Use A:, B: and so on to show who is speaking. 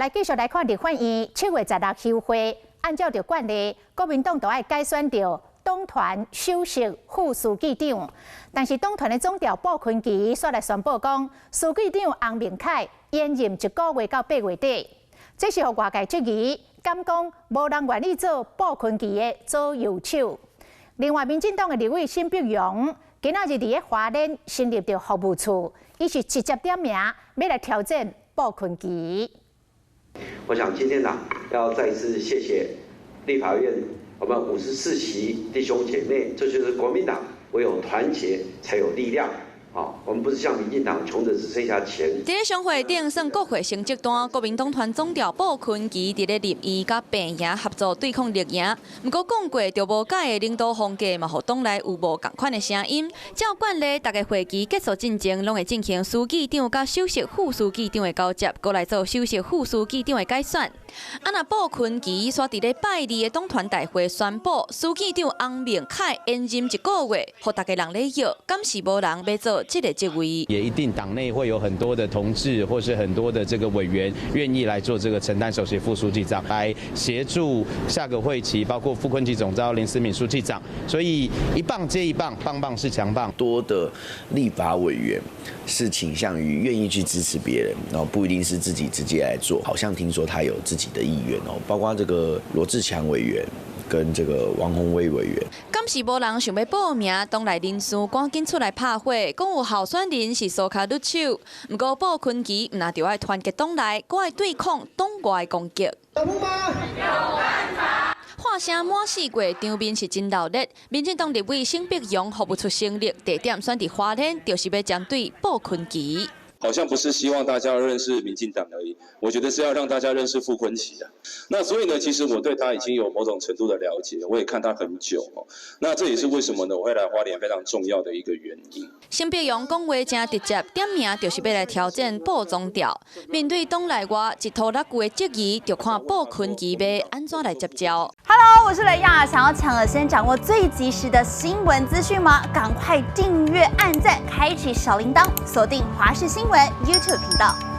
A: 来继续来看立法院7月16休会，按照着惯例，国民党都爱改选着党团首席副书记长，但是党团的总调鲍坤琪却来宣布讲，书记长洪明凯延任1个月到8月底，这是互外界质疑，敢讲无人愿意做鲍坤琪的左右手。另外，民进党的立委沈碧荣今仔日伫花莲成立着服务处，伊是直接点名要来挑战鲍坤琪。
B: 我想今天要再一次谢谢立法院我们54席弟兄姐妹，这就是国民党唯有团结才有力量。我们不是像民进党穷的只剩下钱。
C: 在商会顶算国会成绩单，国民党团总调鲍坤琪伫咧立院甲病营合作对抗绿营。不过讲过，着无解的领导风格嘛，互党内有无共款的声音。照惯例，大家会期结束进前，拢会进行书记长甲首席副书记长的交接，过来做首席副书记长的改选。那鲍坤琪煞伫咧拜二的党团大会宣布，书记长洪明凯延任1个月，互大家人咧摇，敢是无人要做这个职位？
D: 也一定党内会有很多的同志或是很多的这个委员愿意来做这个承担首席副书记长，来协助下个会期，包括副坤琪总召、林思敏书记长，所以一棒接一棒，棒棒是强棒。
E: 多的立法委员是倾向于愿意去支持别人，然后不一定是自己直接来做。好像听说他有自己的意愿哦，包括这个罗志强委员跟这个王宏威委员。
C: 敢是无人想要报名，党内人士赶紧出来拍火，讲有候选人是苏卡绿手。不过鲍坤琪唔那就爱团结党内，搁爱对抗党外攻击。有办法。话声满四过，场面是真闹热。民进党立委沈碧荣服务处成立，地点选伫花莲，就是要针对鲍坤琪。
F: 好像不是希望大家认识民进党而已，我觉得是要让大家认识傅昆萁的。那所以呢，其实我对他已经有某种程度的了解，我也看他很久哦。那这也是为什么呢？我会来花莲非常重要的一个原因。
C: 沈碧荣讲话真直接，点名就是要来挑战鲍总调。面对党内外一拖拉句的质疑，就看鲍坤琪要安怎来接招。
G: Hello， 我是雷亚，想要抢了先掌握最及时的新闻资讯吗？赶快订阅、按赞、开启小铃铛，锁定华视新闻 YouTube 频道。